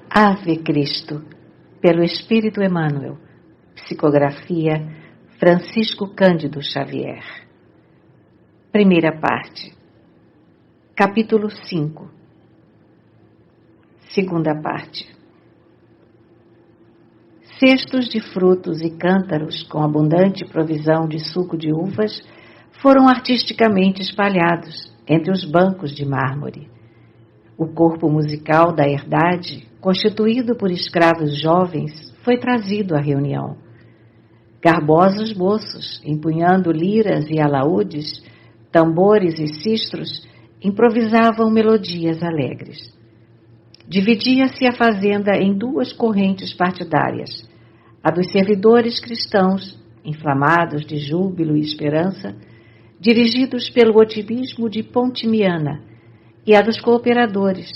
Ave Cristo, pelo Espírito Emmanuel. Psicografia Francisco Cândido Xavier. Primeira parte. Capítulo 5. Segunda parte. Cestos de frutos e cântaros com abundante provisão de suco de uvas foram artisticamente espalhados entre os bancos de mármore. O corpo musical da herdade, constituído por escravos jovens, foi trazido à reunião. Garbosos moços, empunhando liras e alaúdes, tambores e sistros, improvisavam melodias alegres. Dividia-se a fazenda em duas correntes partidárias, a dos servidores cristãos, inflamados de júbilo e esperança, dirigidos pelo otimismo de Pontimiana, e a dos cooperadores,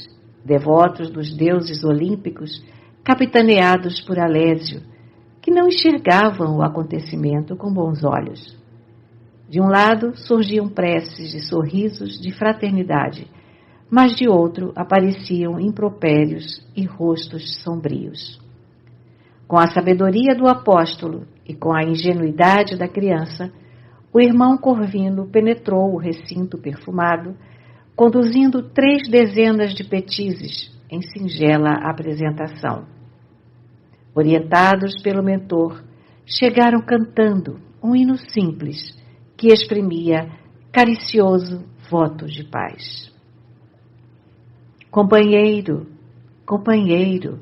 devotos dos deuses olímpicos, capitaneados por Alésio, que não enxergavam o acontecimento com bons olhos. De um lado surgiam preces e sorrisos de fraternidade, mas de outro apareciam impropérios e rostos sombrios. Com a sabedoria do apóstolo e com a ingenuidade da criança, o irmão Corvino penetrou o recinto perfumado, conduzindo 3 dezenas de petizes em singela apresentação. Orientados pelo mentor, chegaram cantando um hino simples que exprimia caricioso voto de paz. Companheiro, companheiro,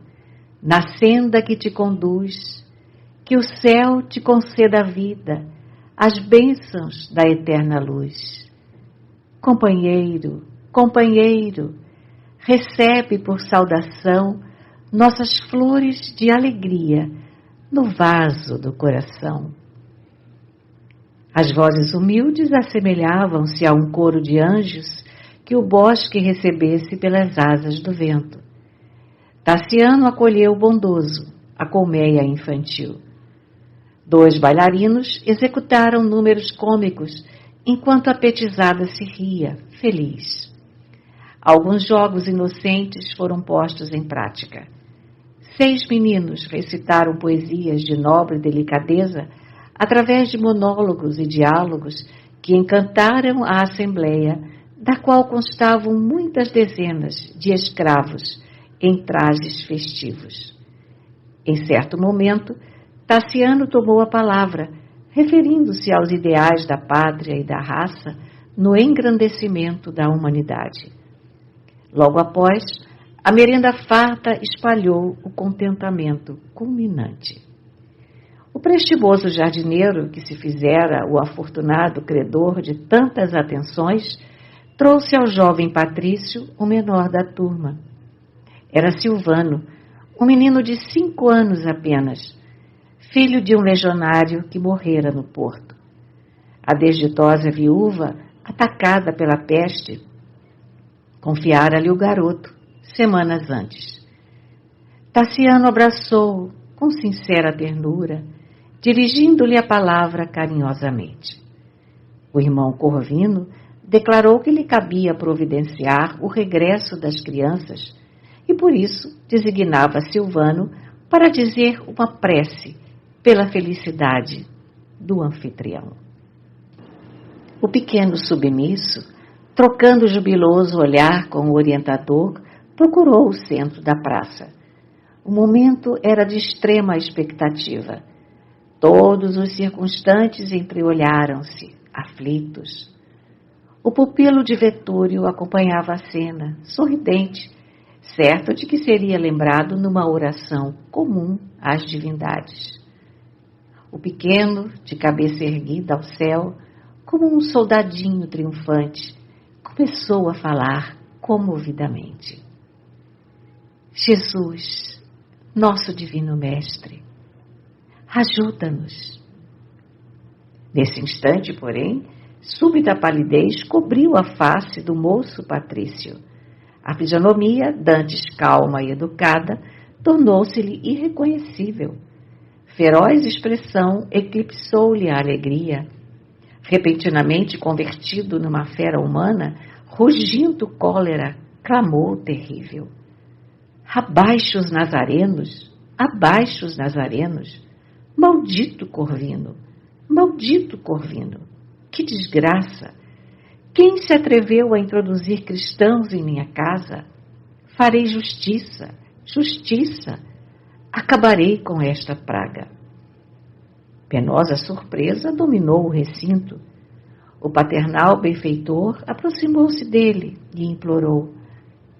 na senda que te conduz, que o céu te conceda a vida, as bênçãos da eterna luz. Companheiro, companheiro, recebe por saudação nossas flores de alegria no vaso do coração. As vozes humildes assemelhavam-se a um coro de anjos que o bosque recebesse pelas asas do vento. Tassiano acolheu bondoso a colmeia infantil. 2 bailarinos executaram números cômicos enquanto a petizada se ria, feliz. Alguns jogos inocentes foram postos em prática. 6 meninos recitaram poesias de nobre delicadeza através de monólogos e diálogos que encantaram a assembleia, da qual constavam muitas dezenas de escravos em trajes festivos. Em certo momento, Tassiano tomou a palavra, referindo-se aos ideais da pátria e da raça no engrandecimento da humanidade. Logo após, a merenda farta espalhou o contentamento culminante. O prestimoso jardineiro, que se fizera o afortunado credor de tantas atenções, trouxe ao jovem Patrício o menor da turma. Era Silvano, um menino de 5 anos apenas, filho de um legionário que morrera no porto. A desditosa viúva, atacada pela peste, confiara-lhe o garoto, semanas antes. Tassiano abraçou-o com sincera ternura, dirigindo-lhe a palavra carinhosamente. O irmão Corvino declarou que lhe cabia providenciar o regresso das crianças e, por isso, designava Silvano para dizer uma prece pela felicidade do anfitrião. O pequeno submisso, trocando jubiloso olhar com o orientador, procurou o centro da praça. O momento era de extrema expectativa. Todos os circunstantes entreolharam-se, aflitos. O pupilo de Vetúrio acompanhava a cena, sorridente, certo de que seria lembrado numa oração comum às divindades. O pequeno, de cabeça erguida ao céu, como um soldadinho triunfante, começou a falar comovidamente. Jesus, nosso divino mestre, ajuda-nos. Nesse instante, porém, súbita palidez cobriu a face do moço Patrício. A fisionomia, dantes calma e educada, tornou-se-lhe irreconhecível. Feroz expressão eclipsou-lhe a alegria. Repentinamente convertido numa fera humana, rugindo cólera, clamou terrível. Abaixo os nazarenos, abaixo os nazarenos. Maldito Corvino, maldito Corvino. Que desgraça! Quem se atreveu a introduzir cristãos em minha casa? Farei justiça, justiça. Acabarei com esta praga. Penosa surpresa dominou o recinto. O paternal benfeitor aproximou-se dele e implorou: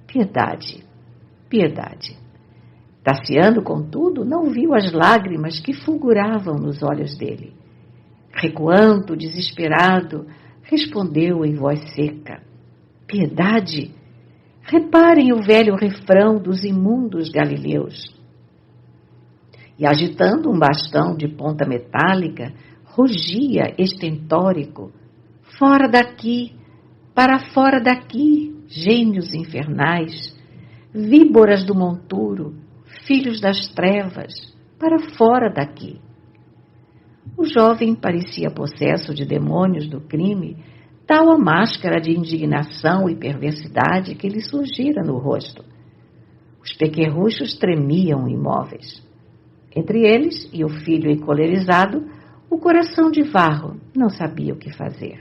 piedade, piedade. Tassiano, contudo, não viu as lágrimas que fulguravam nos olhos dele. Recuando, desesperado, respondeu em voz seca: piedade? Reparem o velho refrão dos imundos galileus. E agitando um bastão de ponta metálica, rugia estentórico: fora daqui, para fora daqui, gênios infernais, víboras do monturo, filhos das trevas, para fora daqui. O jovem parecia possesso de demônios do crime, tal a máscara de indignação e perversidade que lhe surgira no rosto. Os pequerruchos tremiam imóveis. Entre eles e o filho encolerizado, o coração de Varro não sabia o que fazer.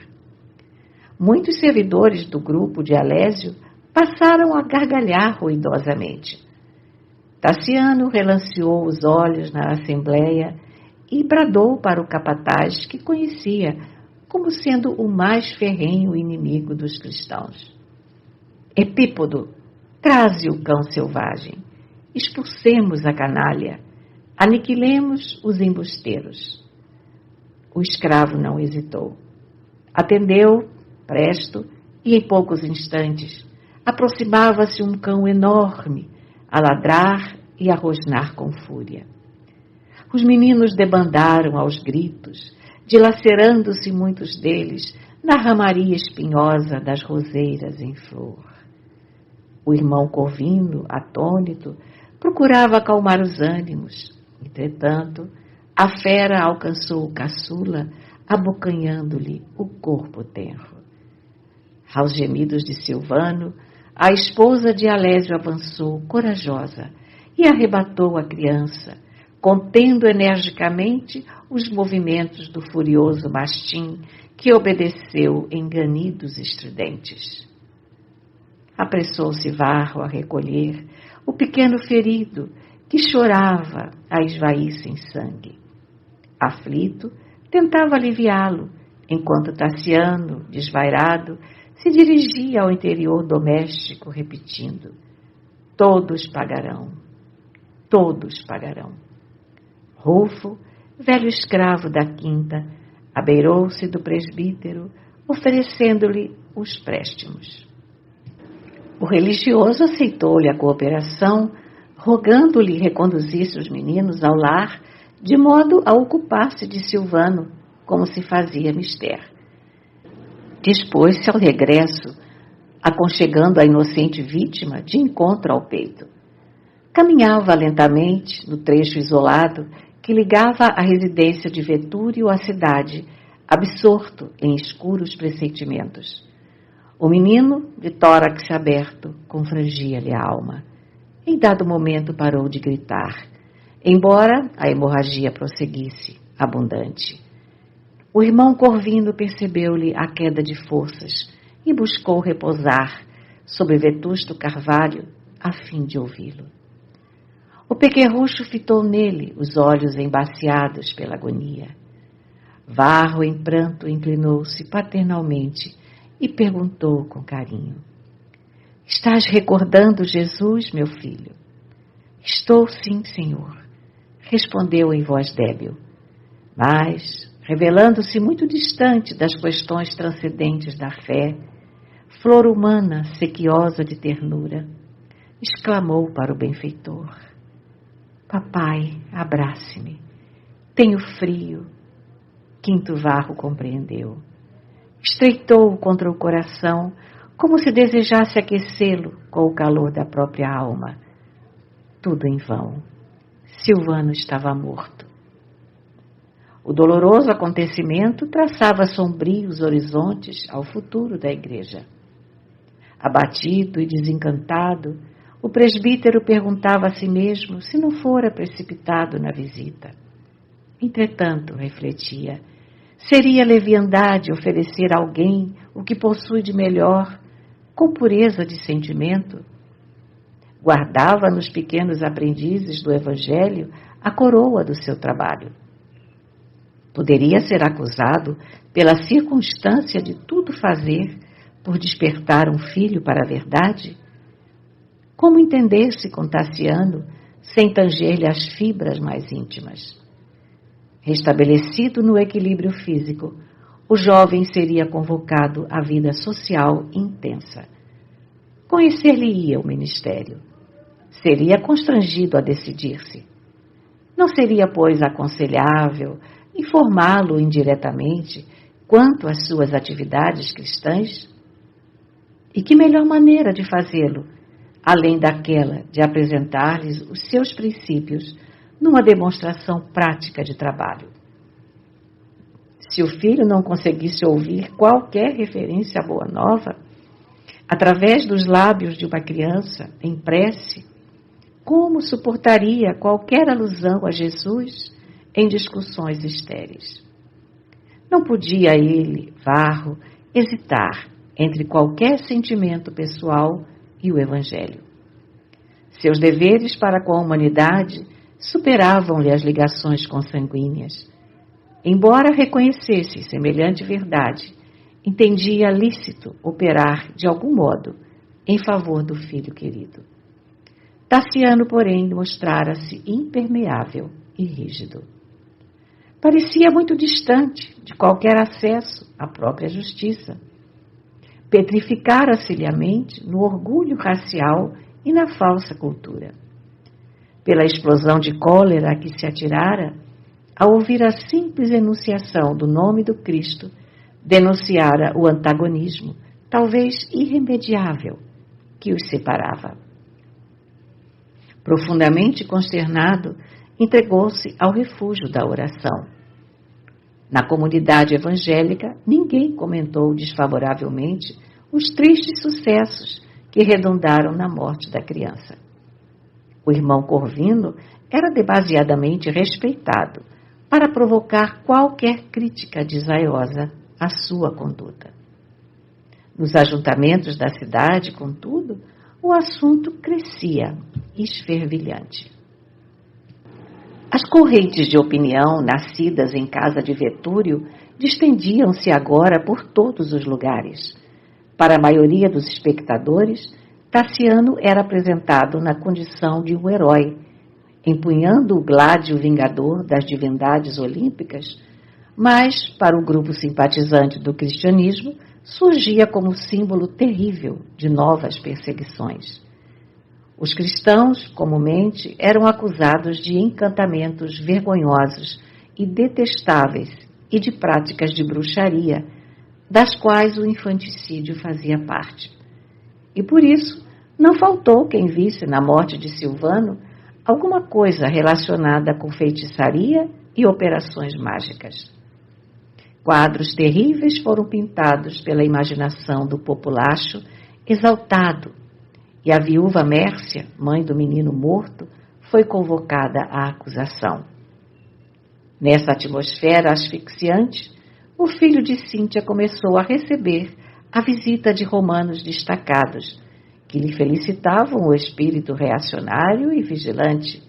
Muitos servidores do grupo de Alésio passaram a gargalhar ruidosamente. Tassiano relanceou os olhos na assembleia e bradou para o capataz, que conhecia como sendo o mais ferrenho inimigo dos cristãos: Epípodo, traze o cão selvagem, expulsemos a canalha, aniquilemos os embusteiros. O escravo não hesitou. Atendeu, presto, e em poucos instantes aproximava-se um cão enorme, a ladrar e a rosnar com fúria. Os meninos debandaram aos gritos, dilacerando-se muitos deles na ramaria espinhosa das roseiras em flor. O irmão Corvino, atônito, procurava acalmar os ânimos. Entretanto, a fera alcançou o caçula, abocanhando-lhe o corpo tenro. Aos gemidos de Silvano, a esposa de Alésio avançou, corajosa, e arrebatou a criança, contendo energicamente os movimentos do furioso mastim, que obedeceu em ganidos estridentes. Apressou-se Varro a recolher o pequeno ferido, que chorava a esvair-se em sangue. Aflito, tentava aliviá-lo, enquanto Tassiano, desvairado, se dirigia ao interior doméstico, repetindo: todos pagarão, todos pagarão. Rufo, velho escravo da quinta, abeirou-se do presbítero, oferecendo-lhe os préstimos. O religioso aceitou-lhe a cooperação, rogando-lhe reconduzisse os meninos ao lar, de modo a ocupar-se de Silvano, como se fazia mister. Dispôs-se ao regresso, aconchegando a inocente vítima de encontro ao peito. Caminhava lentamente no trecho isolado que ligava a residência de Vetúrio à cidade, absorto em escuros pressentimentos. O menino, de tórax aberto, confrangia-lhe a alma. Em dado momento parou de gritar, embora a hemorragia prosseguisse, abundante. O irmão Corvino percebeu-lhe a queda de forças e buscou repousar sobre vetusto carvalho a fim de ouvi-lo. O pequerrucho fitou nele os olhos embaciados pela agonia. Varro, em pranto, inclinou-se paternalmente e perguntou com carinho: estás recordando Jesus, meu filho? Estou, sim, senhor, respondeu em voz débil, mas, revelando-se muito distante das questões transcendentes da fé, flor humana sequiosa de ternura, exclamou para o benfeitor: papai, abrace-me, tenho frio. Quinto Varro compreendeu. Estreitou-o contra o coração, como se desejasse aquecê-lo com o calor da própria alma. Tudo em vão. Silvano estava morto. O doloroso acontecimento traçava sombrios horizontes ao futuro da igreja. Abatido e desencantado, O presbítero perguntava a si mesmo se não fora precipitado na visita. Entretanto, refletia, seria leviandade oferecer a alguém o que possui de melhor, com pureza de sentimento? Guardava nos pequenos aprendizes do Evangelho a coroa do seu trabalho. Poderia ser acusado pela circunstância de tudo fazer por despertar um filho para a verdade? Como entender-se com Tassiano sem tanger-lhe as fibras mais íntimas? Restabelecido no equilíbrio físico, o jovem seria convocado à vida social intensa. Conhecer-lhe-ia o ministério. Seria constrangido a decidir-se. Não seria, pois, aconselhável informá-lo indiretamente quanto às suas atividades cristãs? E que melhor maneira de fazê-lo, além daquela de apresentar-lhes os seus princípios numa demonstração prática de trabalho? Se o filho não conseguisse ouvir qualquer referência à Boa Nova, através dos lábios de uma criança em prece, como suportaria qualquer alusão a Jesus em discussões estéreis? Não podia ele, Varro, hesitar entre qualquer sentimento pessoal e o Evangelho. Seus deveres para com a humanidade superavam-lhe as ligações consanguíneas. Embora reconhecesse semelhante verdade, entendia lícito operar de algum modo em favor do filho querido. Tassiano, porém, mostrara-se impermeável e rígido. Parecia muito distante de qualquer acesso à própria justiça. Petrificara-se-lhe a mente no orgulho racial e na falsa cultura. Pela explosão de cólera a que se atirara, ao ouvir a simples enunciação do nome do Cristo, denunciara o antagonismo, talvez irremediável, que os separava. Profundamente consternado, entregou-se ao refúgio da oração. Na comunidade evangélica, ninguém comentou desfavoravelmente os tristes sucessos que redundaram na morte da criança. O irmão Corvino era demasiadamente respeitado para provocar qualquer crítica desaiosa à sua conduta. Nos ajuntamentos da cidade, contudo, o assunto crescia esfervilhante. As correntes de opinião nascidas em casa de Vetúrio distendiam-se agora por todos os lugares. Para a maioria dos espectadores, Tassiano era apresentado na condição de um herói, empunhando o gládio vingador das divindades olímpicas, mas, para o grupo simpatizante do cristianismo, surgia como símbolo terrível de novas perseguições. Os cristãos, comumente, eram acusados de encantamentos vergonhosos e detestáveis e de práticas de bruxaria, das quais o infanticídio fazia parte. E por isso, não faltou quem visse na morte de Silvano alguma coisa relacionada com feitiçaria e operações mágicas. Quadros terríveis foram pintados pela imaginação do populacho exaltado, e a viúva Mércia, mãe do menino morto, foi convocada à acusação. Nessa atmosfera asfixiante, o filho de Cíntia começou a receber a visita de romanos destacados, que lhe felicitavam o espírito reacionário e vigilante.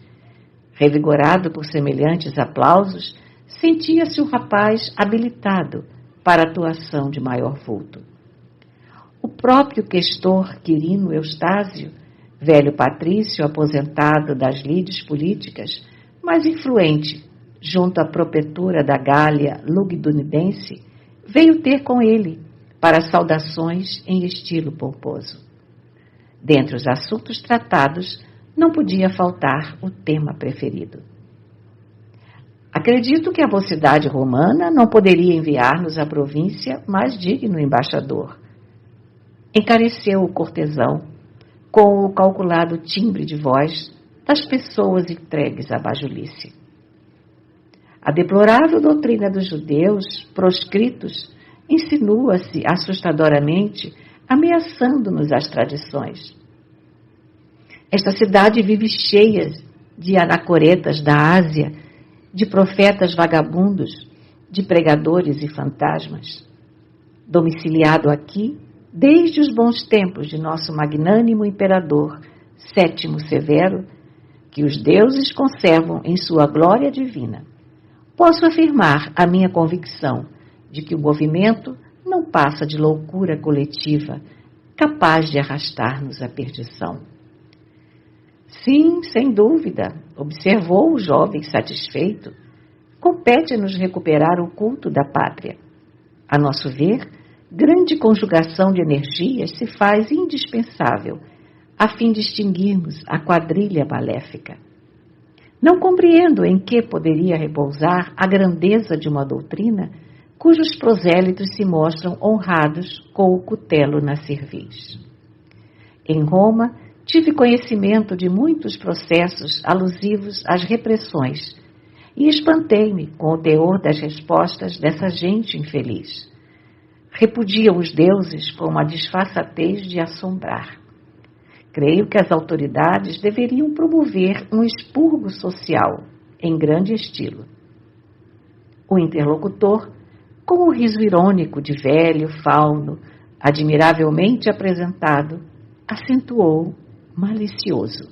Revigorado por semelhantes aplausos, sentia-se o rapaz habilitado para a atuação de maior vulto. O próprio questor Quirino Eustáquio, velho patrício aposentado das lides políticas, mas influente junto à propetura da Gália Lugdunense, veio ter com ele para saudações em estilo pomposo. Dentre os assuntos tratados, não podia faltar o tema preferido. Acredito que a mocidade romana não poderia enviar-nos à província mais digno embaixador. Encareceu o cortesão com o calculado timbre de voz das pessoas entregues à bajulice. A deplorável doutrina dos judeus proscritos insinua-se assustadoramente, ameaçando-nos as tradições. Esta cidade vive cheia de anacoretas da Ásia, de profetas vagabundos, de pregadores e fantasmas. Domiciliado aqui, desde os bons tempos de nosso magnânimo imperador Sétimo Severo, que os deuses conservam em sua glória divina, posso afirmar a minha convicção de que o movimento não passa de loucura coletiva, capaz de arrastar-nos à perdição. Sim, sem dúvida, observou o jovem satisfeito, compete-nos recuperar o culto da pátria. A nosso ver, grande conjugação de energias se faz indispensável a fim de extinguirmos a quadrilha maléfica. Não compreendo em que poderia repousar a grandeza de uma doutrina cujos prosélitos se mostram honrados com o cutelo na cerviz. Em Roma, tive conhecimento de muitos processos alusivos às repressões e espantei-me com o teor das respostas dessa gente infeliz. Repudiam os deuses com uma disfarçatez de assombrar. Creio que as autoridades deveriam promover um expurgo social em grande estilo. O interlocutor, com o riso irônico de velho fauno, admiravelmente apresentado, acentuou malicioso.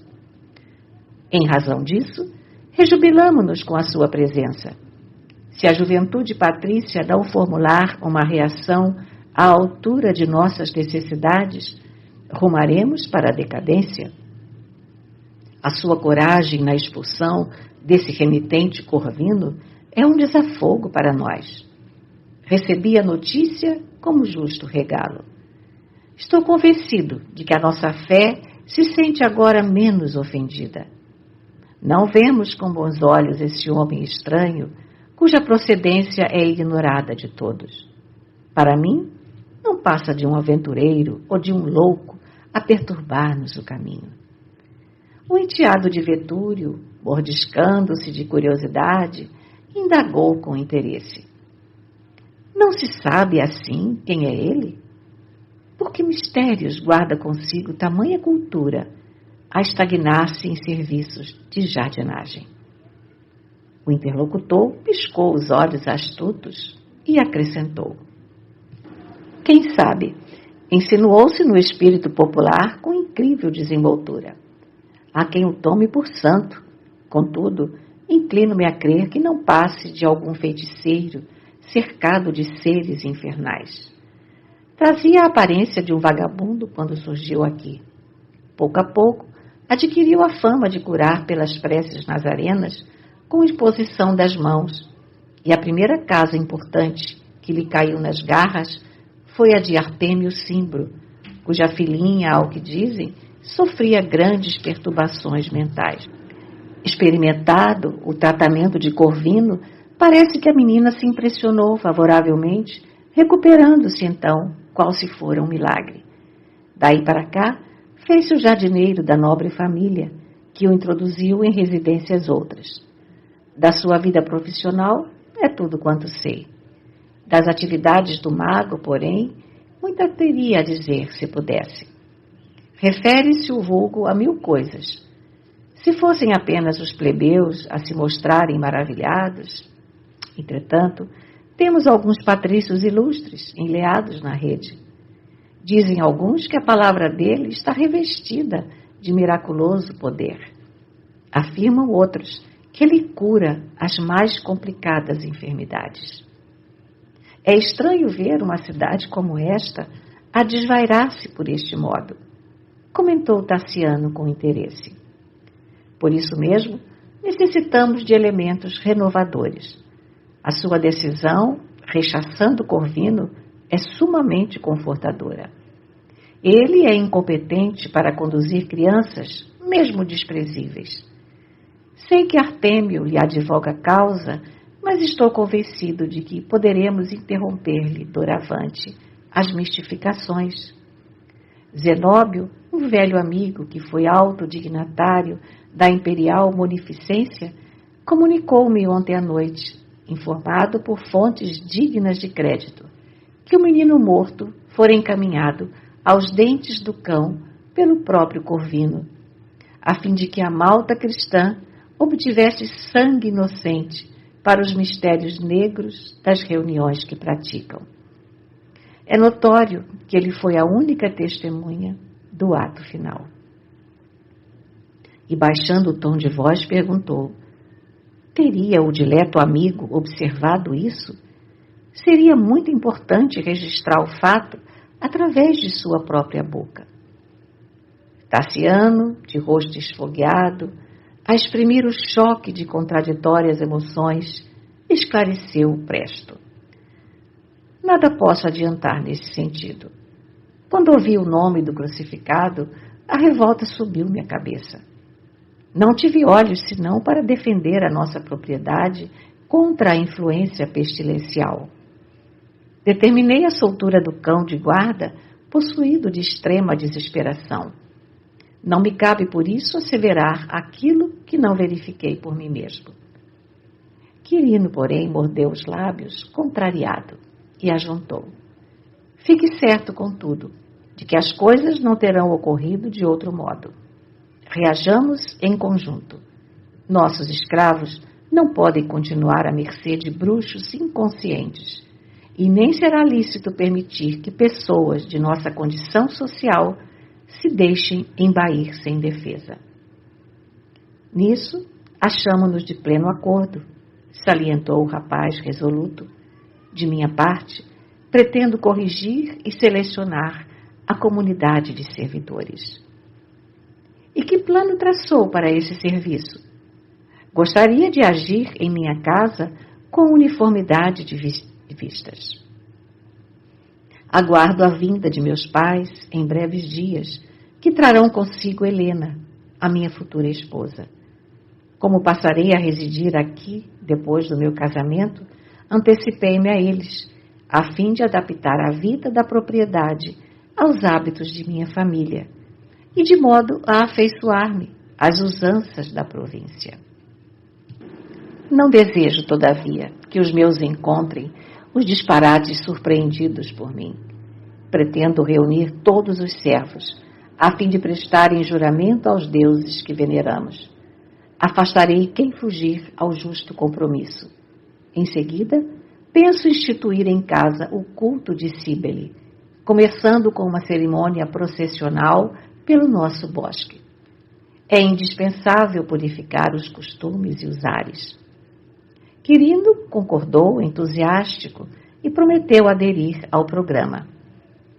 Em razão disso, rejubilamo-nos com a sua presença. Se a juventude patrícia não formular uma reação à altura de nossas necessidades, rumaremos para a decadência. A sua coragem na expulsão desse remitente corvino é um desafogo para nós. Recebi a notícia como justo regalo. Estou convencido de que a nossa fé se sente agora menos ofendida. Não vemos com bons olhos esse homem estranho, cuja procedência é ignorada de todos. Para mim, não passa de um aventureiro ou de um louco a perturbar-nos o caminho. O enteado de Vetúrio, mordiscando-se de curiosidade, indagou com interesse. Não se sabe assim quem é ele? Por que mistérios guarda consigo tamanha cultura a estagnar-se em serviços de jardinagem? O interlocutor piscou os olhos astutos e acrescentou. Quem sabe, insinuou-se no espírito popular com incrível desenvoltura. Há quem o tome por santo. Contudo, inclino-me a crer que não passe de algum feiticeiro cercado de seres infernais. Trazia a aparência de um vagabundo quando surgiu aqui. Pouco a pouco, adquiriu a fama de curar pelas preces nazarenas com exposição das mãos, e a primeira casa importante que lhe caiu nas garras foi a de Artêmio Cimbro, cuja filhinha, ao que dizem, sofria grandes perturbações mentais. Experimentado o tratamento de Corvino, parece que a menina se impressionou favoravelmente, recuperando-se então, qual se fora um milagre. Daí para cá, fez-se o jardineiro da nobre família, que o introduziu em residências outras. Da sua vida profissional, é tudo quanto sei. Das atividades do mago, porém, muita teria a dizer se pudesse. Refere-se o vulgo a 1000 coisas. Se fossem apenas os plebeus a se mostrarem maravilhados. Entretanto, temos alguns patrícios ilustres enleados na rede. Dizem alguns que a palavra dele está revestida de miraculoso poder. Afirmam outros que ele cura as mais complicadas enfermidades. É estranho ver uma cidade como esta a desvairar-se por este modo, comentou Tassiano com interesse. Por isso mesmo, necessitamos de elementos renovadores. A sua decisão, rechaçando Corvino, é sumamente confortadora. Ele é incompetente para conduzir crianças, mesmo desprezíveis. Sei que Artêmio lhe advoga causa, mas estou convencido de que poderemos interromper-lhe, doravante, as mistificações. Zenóbio, um velho amigo que foi alto dignatário da imperial munificência, comunicou-me ontem à noite, informado por fontes dignas de crédito, que o menino morto fora encaminhado aos dentes do cão pelo próprio Corvino. a fim de que a malta cristã obtivesse sangue inocente para os mistérios negros das reuniões que praticam. É notório que ele foi a única testemunha do ato final. E baixando o tom de voz, perguntou: teria o dileto amigo observado isso? Seria muito importante registrar o fato através de sua própria boca. Tassiano, de rosto esfogueado, a exprimir o choque de contraditórias emoções, esclareceu presto. Nada posso adiantar nesse sentido. Quando ouvi o nome do crucificado, a revolta subiu-me à cabeça. Não tive olhos senão para defender a nossa propriedade contra a influência pestilencial. Determinei a soltura do cão de guarda, possuído de extrema desesperação. Não me cabe, por isso, asseverar aquilo que não verifiquei por mim mesmo. Quirino, porém, mordeu os lábios, contrariado, e ajuntou: fique certo, contudo, de que as coisas não terão ocorrido de outro modo. Reajamos em conjunto. Nossos escravos não podem continuar à mercê de bruxos inconscientes, e nem será lícito permitir que pessoas de nossa condição social se deixem embair sem defesa. Nisso, achamo-nos de pleno acordo, salientou o rapaz resoluto. De minha parte, pretendo corrigir e selecionar a comunidade de servidores. E que plano traçou para esse serviço? Gostaria de agir em minha casa com uniformidade de vistas. Aguardo a vinda de meus pais em breves dias, que trarão consigo Helena, a minha futura esposa. Como passarei a residir aqui depois do meu casamento, antecipei-me a eles, a fim de adaptar a vida da propriedade aos hábitos de minha família, e de modo a afeiçoar-me às usanças da província. Não desejo, todavia, que os meus encontrem os disparates surpreendidos por mim. Pretendo reunir todos os servos, a fim de prestarem juramento aos deuses que veneramos. Afastarei quem fugir ao justo compromisso. Em seguida, penso instituir em casa o culto de Cíbele, começando com uma cerimônia processional pelo nosso bosque. É indispensável purificar os costumes e os ares. Quirino concordou, entusiástico, e prometeu aderir ao programa.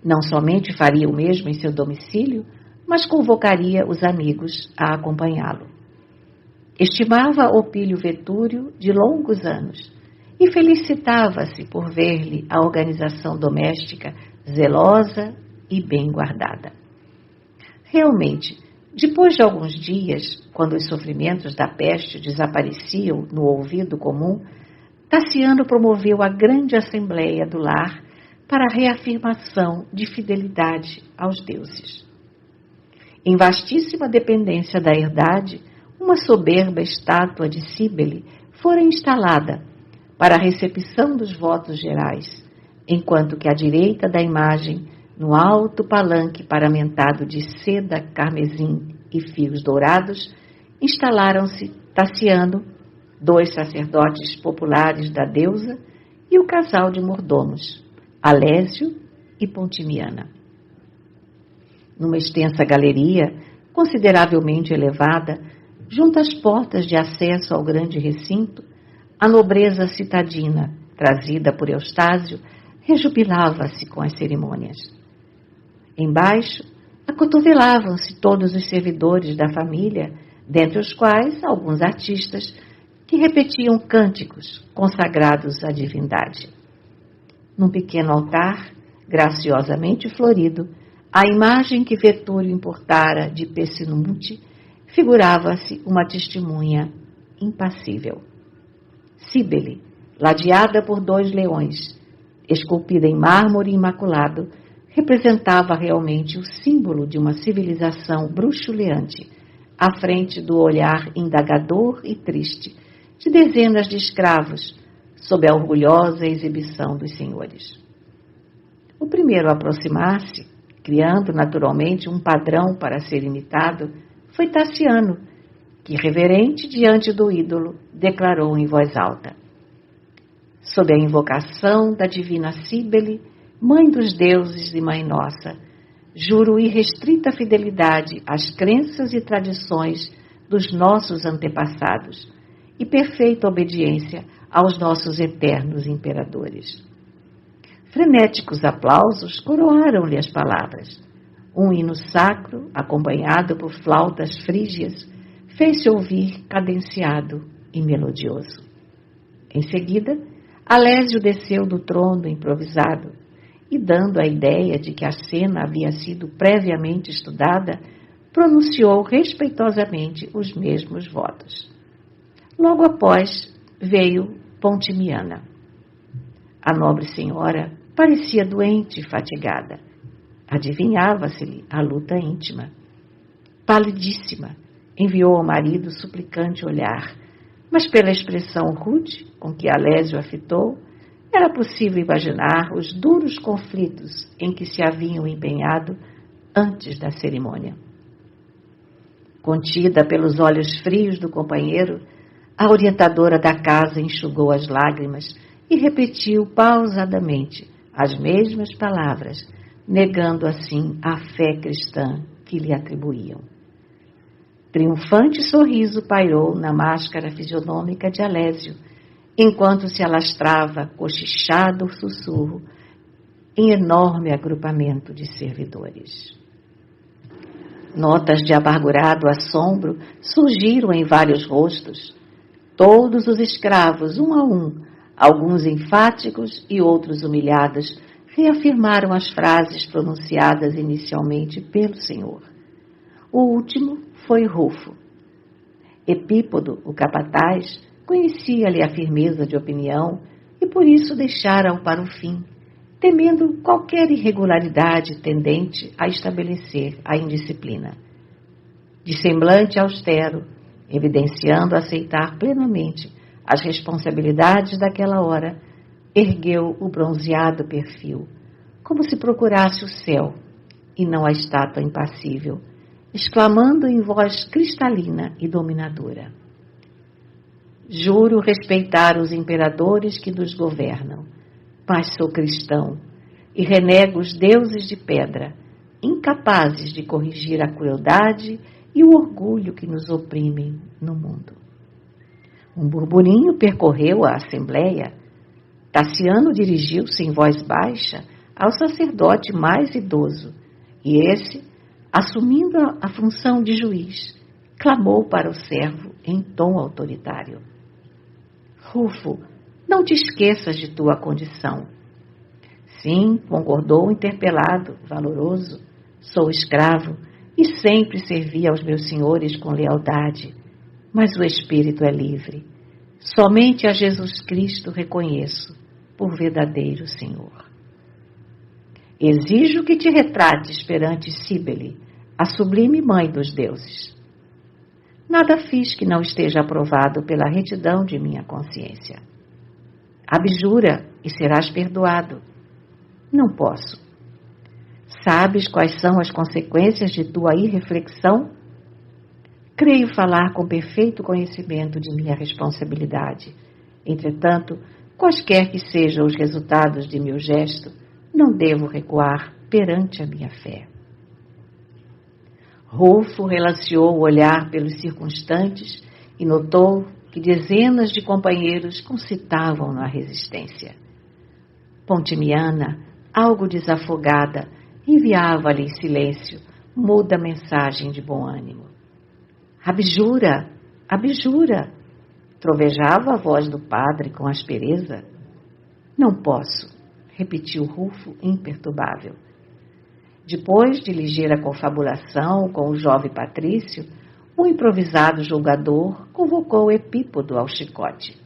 Não somente faria o mesmo em seu domicílio, mas convocaria os amigos a acompanhá-lo. Estimava Opílio Vetúrio de longos anos e felicitava-se por ver-lhe a organização doméstica zelosa e bem guardada. Realmente, depois de alguns dias, quando os sofrimentos da peste desapareciam no ouvido comum, Tassiano promoveu a grande assembleia do lar para a reafirmação de fidelidade aos deuses. Em vastíssima dependência da herdade, uma soberba estátua de Cíbele fora instalada para a recepção dos votos gerais, enquanto que à direita da imagem, no alto palanque paramentado de seda carmesim e fios dourados, instalaram-se Tassiano, 2 sacerdotes populares da deusa e o casal de mordomos, Alésio e Pontimiana. Numa extensa galeria, consideravelmente elevada, junto às portas de acesso ao grande recinto, a nobreza citadina, trazida por Eustáquio, rejubilava-se com as cerimônias. Embaixo, acotovelavam-se todos os servidores da família, dentre os quais alguns artistas que repetiam cânticos consagrados à divindade. Num pequeno altar, graciosamente florido, a imagem que Vetúrio importara de Pessinunte, figurava-se uma testemunha impassível. Cíbele, ladeada por 2 leões, esculpida em mármore imaculado, representava realmente o símbolo de uma civilização bruxuleante, à frente do olhar indagador e triste de dezenas de escravos, sob a orgulhosa exibição dos senhores. O primeiro a aproximar-se, criando naturalmente um padrão para ser imitado, foi Tassiano, que, reverente diante do ídolo, declarou em voz alta: sob a invocação da divina Cíbele, mãe dos deuses e mãe nossa, juro irrestrita fidelidade às crenças e tradições dos nossos antepassados e perfeita obediência aos nossos eternos imperadores. Frenéticos aplausos coroaram-lhe as palavras. Um hino sacro, acompanhado por flautas frígias, fez-se ouvir cadenciado e melodioso. Em seguida, Alésio desceu do trono improvisado e, dando a ideia de que a cena havia sido previamente estudada, pronunciou respeitosamente os mesmos votos. Logo após veio Pontimiana. A nobre senhora parecia doente e fatigada. Adivinhava-se-lhe a luta íntima. Palidíssima, enviou ao marido suplicante olhar, mas pela expressão rude com que Alésio a fitou, era possível imaginar os duros conflitos em que se haviam empenhado antes da cerimônia. Contida pelos olhos frios do companheiro, a orientadora da casa enxugou as lágrimas e repetiu pausadamente as mesmas palavras, negando assim a fé cristã que lhe atribuíam. Triunfante sorriso pairou na máscara fisionômica de Alésio, enquanto se alastrava, cochichado sussurro, em enorme agrupamento de servidores. Notas de amargurado assombro surgiram em vários rostos. Todos os escravos, um a um, alguns enfáticos e outros humilhados, reafirmaram as frases pronunciadas inicialmente pelo Senhor. O último foi Rufo. Epípodo, o capataz, conhecia-lhe a firmeza de opinião e por isso deixara-o para o fim, temendo qualquer irregularidade tendente a estabelecer a indisciplina. De semblante austero, evidenciando aceitar plenamente as responsabilidades daquela hora, ergueu o bronzeado perfil, como se procurasse o céu e não a estátua impassível, exclamando em voz cristalina e dominadora: juro respeitar os imperadores que nos governam, mas sou cristão e renego os deuses de pedra, incapazes de corrigir a crueldade e o orgulho que nos oprimem no mundo. Um burburinho percorreu a assembleia. Tassiano dirigiu-se em voz baixa ao sacerdote mais idoso, e esse, assumindo a função de juiz, clamou para o servo em tom autoritário: Rufo, não te esqueças de tua condição. Sim, concordou o interpelado, valoroso, sou escravo e sempre servi aos meus senhores com lealdade, mas o espírito é livre. Somente a Jesus Cristo reconheço por verdadeiro Senhor. Exijo que te retrates perante Cíbele, a sublime mãe dos deuses. Nada fiz que não esteja aprovado pela retidão de minha consciência. Abjura e serás perdoado. Não posso. Sabes quais são as consequências de tua irreflexão? Creio falar com perfeito conhecimento de minha responsabilidade. Entretanto, quaisquer que sejam os resultados de meu gesto, não devo recuar perante a minha fé. Rufo relanceou o olhar pelos circunstantes e notou que dezenas de companheiros concitavam-no à resistência. Pontimiana, algo desafogada, enviava-lhe em silêncio muda mensagem de bom ânimo. Abjura, abjura, trovejava a voz do padre com aspereza. Não posso, repetiu Rufo imperturbável. Depois de ligeira confabulação com o jovem patrício, o improvisado julgador convocou Epípodo ao chicote.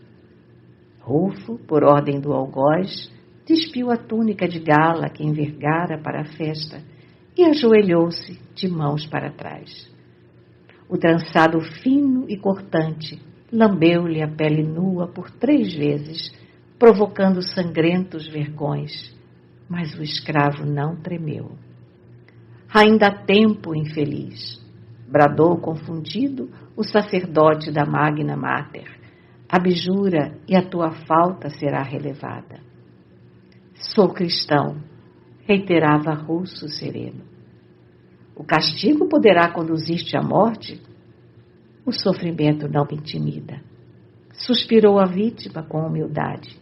Rufo, por ordem do algoz, despiu a túnica de gala que envergara para a festa e ajoelhou-se de mãos para trás. O trançado fino e cortante lambeu-lhe a pele nua por 3 vezes, provocando sangrentos vergões, mas o escravo não tremeu. Ainda há tempo, infeliz. bradou confundido o sacerdote da Magna Mater. Abjura e a tua falta será relevada. Sou cristão, reiterava Russo sereno. O castigo poderá conduzir-te à morte? O sofrimento não me intimida. Suspirou a vítima com humildade.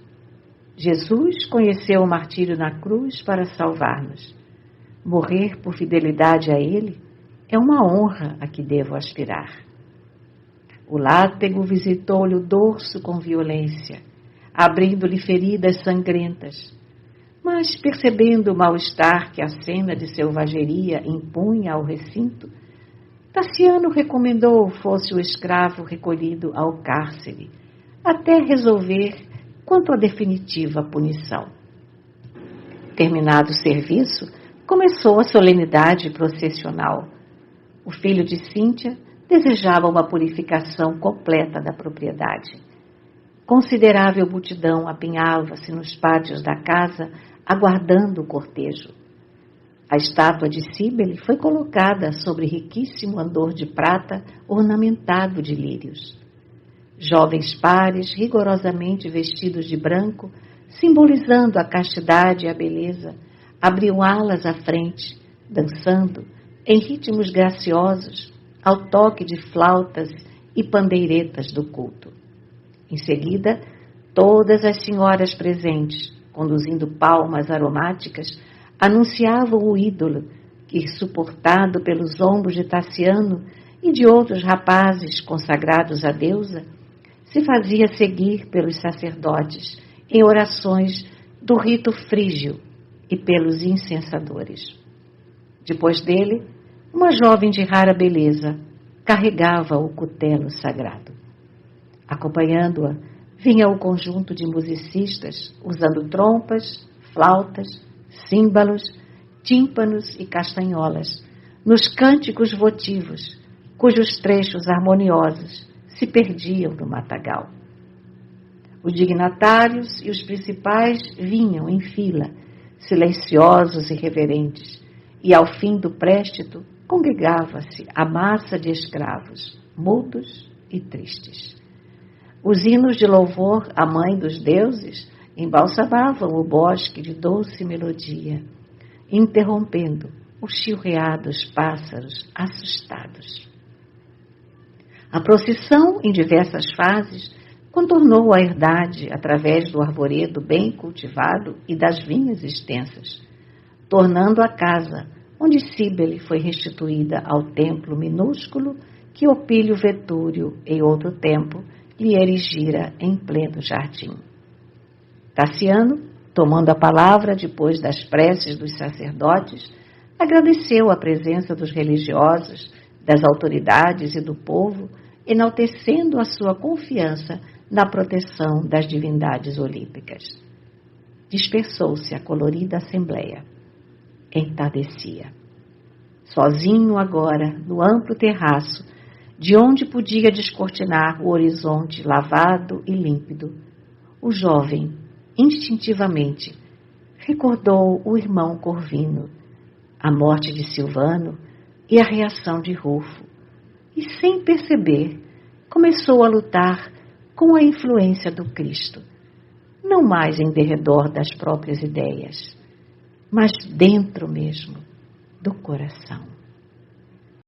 Jesus conheceu o martírio na cruz para salvar-nos. Morrer por fidelidade a Ele é uma honra a que devo aspirar. O látego visitou-lhe o dorso com violência, abrindo-lhe feridas sangrentas. Mas, percebendo o mal-estar que a cena de selvageria impunha ao recinto, Tassiano recomendou fosse o escravo recolhido ao cárcere, até resolver quanto à definitiva punição. Terminado o serviço, começou a solenidade processional. O filho de Cíntia desejava uma purificação completa da propriedade. Considerável multidão apinhava-se nos pátios da casa, aguardando o cortejo. A estátua de Cíbele foi colocada sobre riquíssimo andor de prata ornamentado de lírios. Jovens pares, rigorosamente vestidos de branco, simbolizando a castidade e a beleza, abriam alas à frente, dançando, em ritmos graciosos, ao toque de flautas e pandeiretas do culto. Em seguida, todas as senhoras presentes, conduzindo palmas aromáticas, anunciavam o ídolo que, suportado pelos ombros de Tassiano e de outros rapazes consagrados à deusa, se fazia seguir pelos sacerdotes em orações do rito frígio e pelos incensadores. Depois dele, uma jovem de rara beleza carregava o cutelo sagrado. Acompanhando-a, vinha o conjunto de musicistas, usando trompas, flautas, símbalos, tímpanos e castanholas, nos cânticos votivos, cujos trechos harmoniosos se perdiam no matagal. Os dignatários e os principais vinham em fila, silenciosos e reverentes, e ao fim do préstito congregava-se a massa de escravos, mudos e tristes. Os hinos de louvor à Mãe dos Deuses embalsamavam o bosque de doce melodia, interrompendo o chilrear dos pássaros assustados. A procissão, em diversas fases, contornou a herdade através do arvoredo bem cultivado e das vinhas extensas, tornando a casa onde Cíbele foi restituída ao templo minúsculo que Opílio Vetúrio, em outro tempo, lhe erigira em pleno jardim. Tassiano, tomando a palavra depois das preces dos sacerdotes, agradeceu a presença dos religiosos, das autoridades e do povo, enaltecendo a sua confiança na proteção das divindades olímpicas. Dispersou-se a colorida assembleia. Entardecia. Sozinho agora, no amplo terraço, de onde podia descortinar o horizonte lavado e límpido, o jovem, instintivamente, recordou o irmão Corvino, a morte de Silvano e a reação de Rufo, e, sem perceber, começou a lutar com a influência do Cristo, não mais em derredor das próprias ideias, mas dentro mesmo do coração.